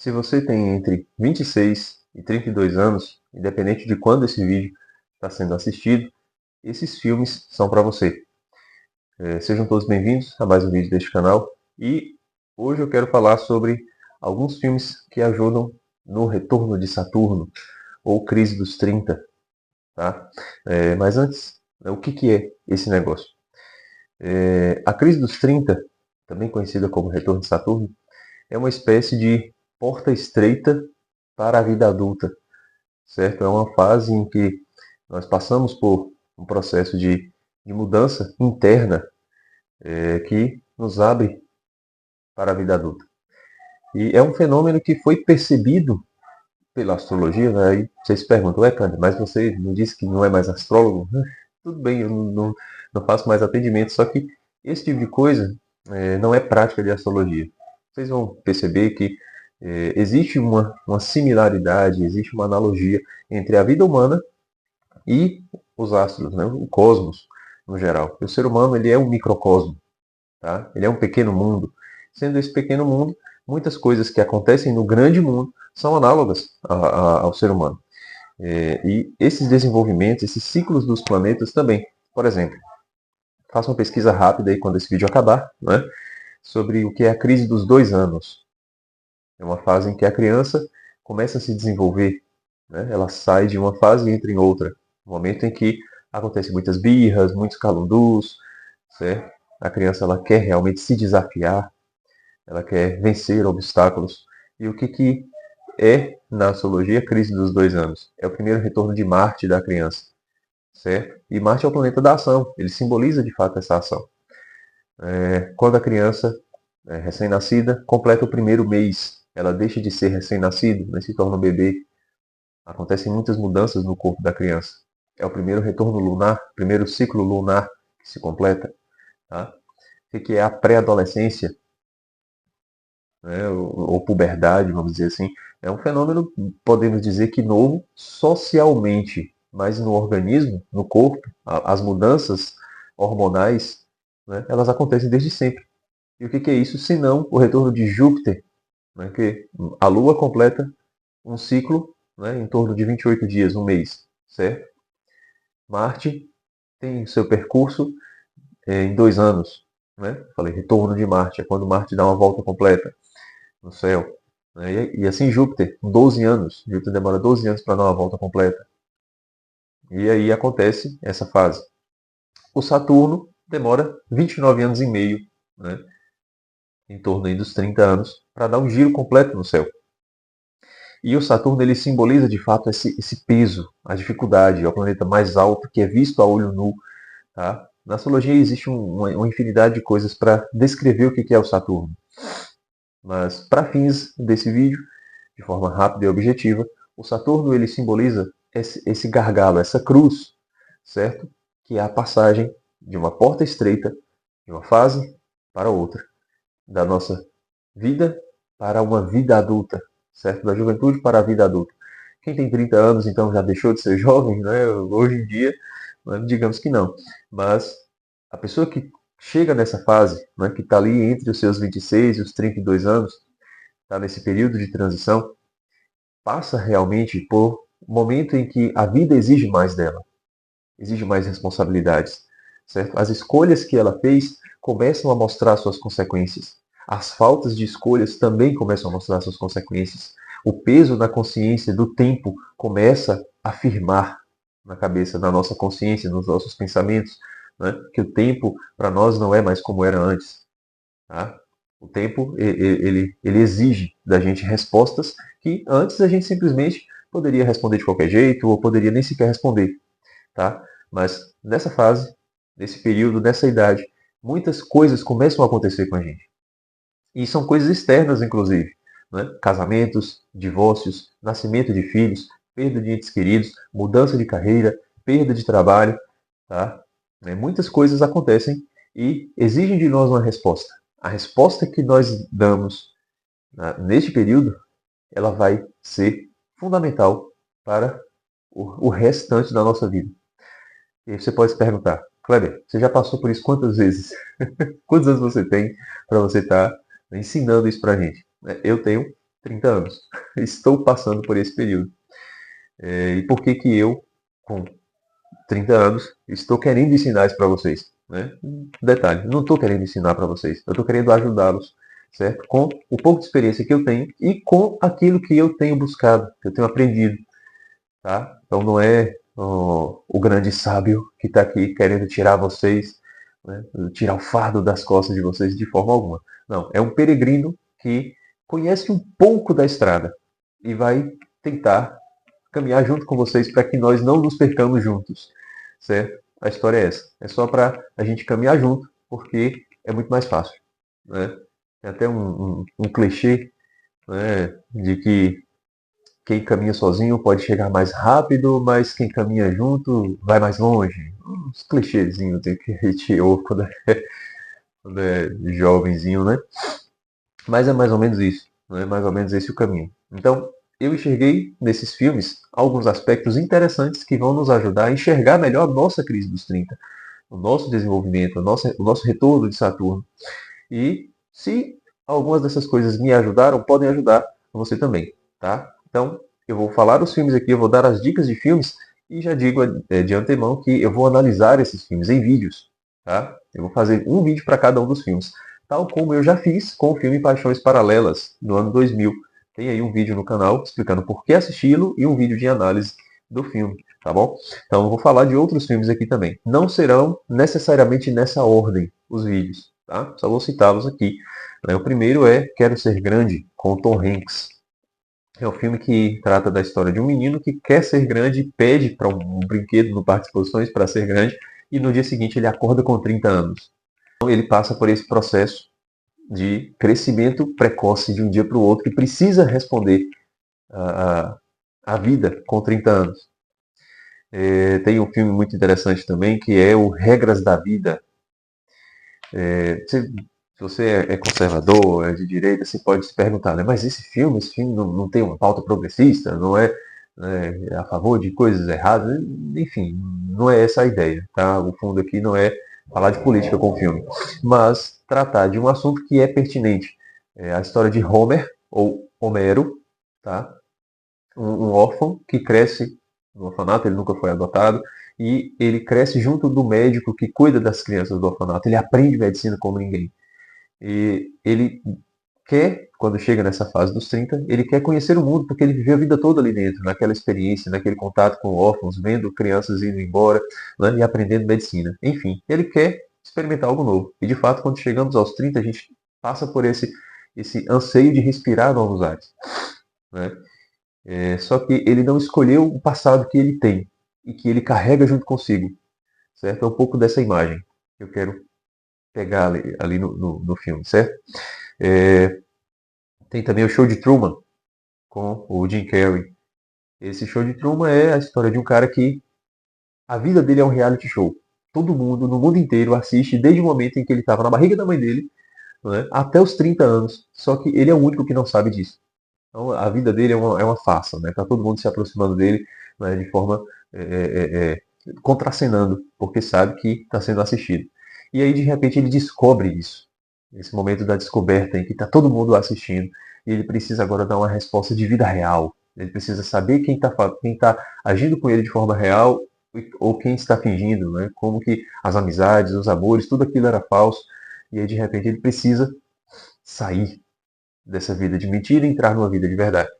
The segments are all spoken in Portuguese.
Se você tem entre 26 e 32 anos, independente de quando esse vídeo está sendo assistido, esses filmes são para você. Sejam todos bem-vindos a mais um vídeo deste canal e hoje eu quero falar sobre alguns filmes que ajudam no retorno de Saturno ou crise dos 30, tá? Mas antes, o que é esse negócio? A crise dos 30, também conhecida como retorno de Saturno, é uma espécie de porta estreita para a vida adulta, certo? É uma fase em que nós passamos por um processo de mudança interna que nos abre para a vida adulta. E é um fenômeno que foi percebido pela astrologia, né? Aí vocês se perguntam, Cândido, mas você não disse que não é mais astrólogo? Tudo bem, eu não faço mais atendimento, só que esse tipo de coisa não é prática de astrologia. Vocês vão perceber que existe uma similaridade, existe uma analogia entre a vida humana e os astros, né? O cosmos no geral. E o ser humano ele é um microcosmo, tá? Ele é um pequeno mundo. Sendo esse pequeno mundo, muitas coisas que acontecem no grande mundo são análogas ao ser humano. E esses desenvolvimentos, esses ciclos dos planetas também. Por exemplo, faça uma pesquisa rápida aí quando esse vídeo acabar, né, sobre o que é a crise dos 2 anos. É uma fase em que a criança começa a se desenvolver, né? Ela sai de uma fase e entra em outra. Um momento em que acontecem muitas birras, muitos calundus, certo? A criança ela quer realmente se desafiar, ela quer vencer obstáculos. E o que é, na astrologia, a crise dos 2 anos? É o primeiro retorno de Marte da criança, certo? E Marte é o planeta da ação, ele simboliza de fato essa ação. Quando a criança recém-nascida completa o primeiro mês, ela deixa de ser recém-nascido, né, se torna um bebê. Acontecem muitas mudanças no corpo da criança. É o primeiro retorno lunar, primeiro ciclo lunar que se completa. Tá? O que é a pré-adolescência, né, ou puberdade, vamos dizer assim? É um fenômeno, podemos dizer que novo socialmente, mas no organismo, no corpo, as mudanças hormonais, né, elas acontecem desde sempre. E o que é isso, senão o retorno de Júpiter, né, que a Lua completa um ciclo, né, em torno de 28 dias, um mês, certo? Marte tem seu percurso em 2 anos, né? Falei, retorno de Marte, é quando Marte dá uma volta completa no céu. Né? E assim Júpiter, 12 anos. Júpiter demora 12 anos para dar uma volta completa. E aí acontece essa fase. O Saturno demora 29 anos e meio, né? Em torno aí dos 30 anos, para dar um giro completo no céu. E o Saturno ele simboliza de fato esse peso, a dificuldade, é o planeta mais alto que é visto a olho nu. Tá? Na astrologia existe uma infinidade de coisas para descrever o que é o Saturno. Mas para fins desse vídeo, de forma rápida e objetiva, o Saturno ele simboliza esse gargalo, essa cruz, certo? Que é a passagem de uma porta estreita, de uma fase para outra, da nossa vida para uma vida adulta, certo? Da juventude para a vida adulta. Quem tem 30 anos, então, já deixou de ser jovem, né? Hoje em dia, digamos que não. Mas a pessoa que chega nessa fase, né, que está ali entre os seus 26 e os 32 anos, está nesse período de transição, passa realmente por um momento em que a vida exige mais dela, exige mais responsabilidades, certo? As escolhas que ela fez começam a mostrar suas consequências. As faltas de escolhas também começam a mostrar suas consequências. O peso da consciência do tempo começa a firmar na cabeça, na nossa consciência, nos nossos pensamentos, né? Que o tempo para nós não é mais como era antes. Tá? O tempo ele exige da gente respostas que antes a gente simplesmente poderia responder de qualquer jeito ou poderia nem sequer responder. Tá? Mas nessa fase, nesse período, nessa idade, muitas coisas começam a acontecer com a gente. E são coisas externas, inclusive. Né? Casamentos, divórcios, nascimento de filhos, perda de entes queridos, mudança de carreira, perda de trabalho. Tá? Muitas coisas acontecem e exigem de nós uma resposta. A resposta que nós damos neste período, ela vai ser fundamental para o restante da nossa vida. E aí você pode se perguntar, Kleber, você já passou por isso quantas vezes? Quantos anos você tem para você estar ensinando isso para a gente? Eu tenho 30 anos. Estou passando por esse período. E por que que eu, com 30 anos, estou querendo ensinar isso para vocês? Né? Detalhe, não estou querendo ensinar para vocês, eu estou querendo ajudá-los, certo? Com o pouco de experiência que eu tenho e com aquilo que eu tenho buscado, que eu tenho aprendido, tá? Então não é o grande sábio que está aqui querendo tirar vocês, né? Tirar o fardo das costas de vocês de forma alguma. Não, é um peregrino que conhece um pouco da estrada e vai tentar caminhar junto com vocês para que nós não nos percamos juntos, certo? A história é essa. É só para a gente caminhar junto, porque é muito mais fácil, né? Tem até um clichê, né, de que quem caminha sozinho pode chegar mais rápido, mas quem caminha junto vai mais longe. Uns clichêzinhos que a gente ouve quando é jovenzinho, né? Mas é mais ou menos isso, não é mais ou menos esse o caminho. Então, eu enxerguei nesses filmes alguns aspectos interessantes que vão nos ajudar a enxergar melhor a nossa crise dos 30, o nosso desenvolvimento, o nosso retorno de Saturno. E se algumas dessas coisas me ajudaram, podem ajudar você também, tá? Então, eu vou falar os filmes aqui, eu vou dar as dicas de filmes e já digo de antemão que eu vou analisar esses filmes em vídeos, tá? Eu vou fazer um vídeo para cada um dos filmes, tal como eu já fiz com o filme Paixões Paralelas, no ano 2000. Tem aí um vídeo no canal explicando por que assisti-lo e um vídeo de análise do filme, tá bom? Então, eu vou falar de outros filmes aqui também. Não serão necessariamente nessa ordem os vídeos, tá? Só vou citá-los aqui. O primeiro é Quero Ser Grande, com Tom Hanks. É um filme que trata da história de um menino que quer ser grande e pede para um brinquedo no parque de exposições para ser grande e no dia seguinte ele acorda com 30 anos. Então ele passa por esse processo de crescimento precoce de um dia para o outro e precisa responder a vida com 30 anos. Tem um filme muito interessante também que é o Regras da Vida. Se você é conservador, é de direita, você pode se perguntar, né? Mas esse filme não tem uma pauta progressista, não é, a favor de coisas erradas, enfim, não é essa a ideia, tá? O fundo aqui não é falar de política com o filme, mas tratar de um assunto que é pertinente. É a história de Homer, ou Homero, tá? Um órfão que cresce no orfanato, ele nunca foi adotado, e ele cresce junto do médico que cuida das crianças do orfanato. Ele aprende medicina como ninguém. E ele quer, quando chega nessa fase dos 30, ele quer conhecer o mundo, porque ele viveu a vida toda ali dentro, naquela experiência, naquele contato com órfãos, vendo crianças indo embora, né, e aprendendo medicina. Enfim, ele quer experimentar algo novo. E de fato, quando chegamos aos 30, a gente passa por esse anseio de respirar novos ares, né? Só que ele não escolheu o passado que ele tem e que ele carrega junto consigo, certo? É um pouco dessa imagem que eu quero pegar ali no filme, certo? Tem também o Show de Truman, com o Jim Carrey. Esse Show de Truman é a história de um cara que a vida dele é um reality show. Todo mundo, no mundo inteiro, assiste desde o momento em que ele estava na barriga da mãe dele, né, até os 30 anos. Só que ele é o único que não sabe disso. Então, a vida dele é uma farsa, né? Tá todo mundo se aproximando dele, né, de forma contracenando, porque sabe que está sendo assistido. E aí, de repente, ele descobre isso. Esse momento da descoberta em que está todo mundo assistindo. E ele precisa agora dar uma resposta de vida real. Ele precisa saber quem tá agindo com ele de forma real ou quem está fingindo, né? Como que as amizades, os amores, tudo aquilo era falso. E aí, de repente, ele precisa sair dessa vida de mentira e entrar numa vida de verdade.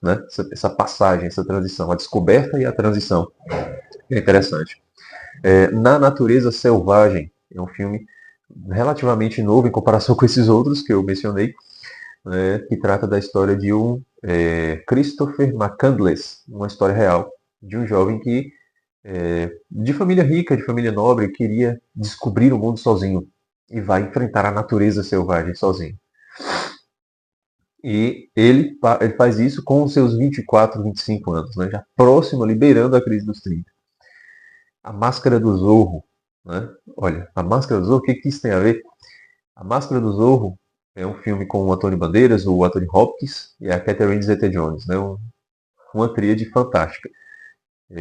Né? Essa passagem, essa transição, a descoberta e a transição. É interessante. Na Natureza Selvagem, é um filme relativamente novo em comparação com esses outros que eu mencionei, né, que trata da história de um Christopher McCandless, uma história real de um jovem que, de família rica, de família nobre, queria descobrir o mundo sozinho e vai enfrentar a natureza selvagem sozinho. E ele faz isso com os seus 24, 25 anos, né? Já próximo, liberando a crise dos 30. A Máscara do Zorro. Né? Olha, A Máscara do Zorro, o que isso tem a ver? A Máscara do Zorro é um filme com o Antônio Bandeiras, o Anthony Hopkins e a Catherine Zeta-Jones. Né? Uma tríade fantástica.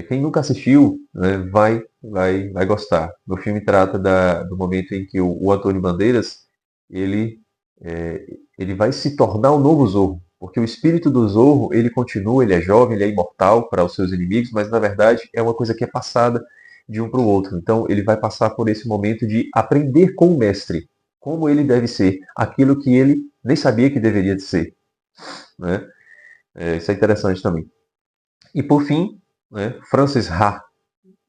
Quem nunca assistiu, né, vai gostar. O filme trata do momento em que o Antônio Bandeiras ele vai se tornar o novo Zorro. Porque o espírito do Zorro, ele continua, ele é jovem, ele é imortal para os seus inimigos, mas na verdade é uma coisa que é passada de um para o outro. Então ele vai passar por esse momento de aprender com o mestre, como ele deve ser, aquilo que ele nem sabia que deveria ser. Né? Isso é interessante também. E por fim, né, Frances Ha,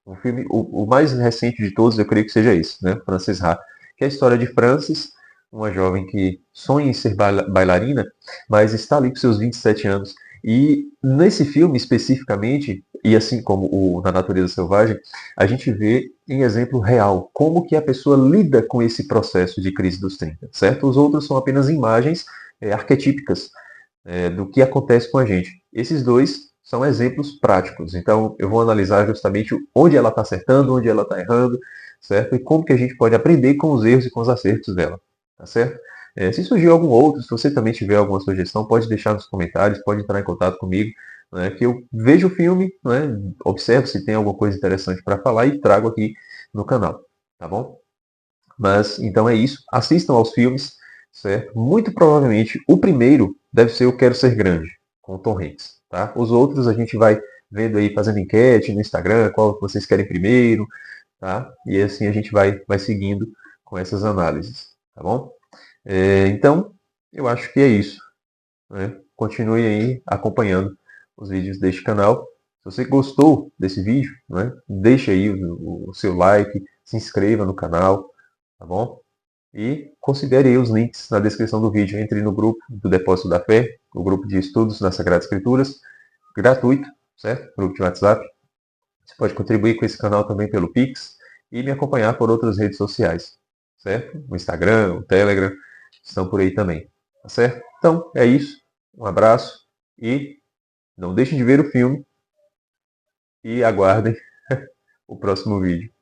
um filme, o mais recente de todos, eu creio que seja esse, né, Frances Ha, que é a história de Frances, uma jovem que sonha em ser bailarina, mas está ali com seus 27 anos. E nesse filme especificamente, e assim como o Na Natureza Selvagem, a gente vê em exemplo real como que a pessoa lida com esse processo de crise dos 30, certo? Os outros são apenas imagens arquetípicas do que acontece com a gente. Esses dois são exemplos práticos. Então, eu vou analisar justamente onde ela está acertando, onde ela está errando, certo? E como que a gente pode aprender com os erros e com os acertos dela, tá certo? Se surgir algum outro, se você também tiver alguma sugestão, pode deixar nos comentários, pode entrar em contato comigo, né, que eu vejo o filme, né, observo se tem alguma coisa interessante para falar e trago aqui no canal, tá bom? Mas então é isso. Assistam aos filmes, certo? Muito provavelmente o primeiro deve ser Eu Quero Ser Grande, com o Tom Hanks, tá? Os outros a gente vai vendo aí, fazendo enquete no Instagram, qual vocês querem primeiro, tá? E assim a gente vai seguindo com essas análises, tá bom? Então, eu acho que é isso, né? Continue aí acompanhando os vídeos deste canal. Se você gostou desse vídeo, né, deixe aí o seu like, se inscreva no canal, tá bom? E considere aí os links na descrição do vídeo. Entre no grupo do Depósito da Fé, o grupo de estudos nas Sagradas Escrituras, gratuito, certo? Grupo de WhatsApp. Você pode contribuir com esse canal também pelo Pix e me acompanhar por outras redes sociais, certo? O Instagram, o Telegram, estão por aí também, tá certo? Então, é isso. Um abraço e não deixem de ver o filme e aguardem o próximo vídeo.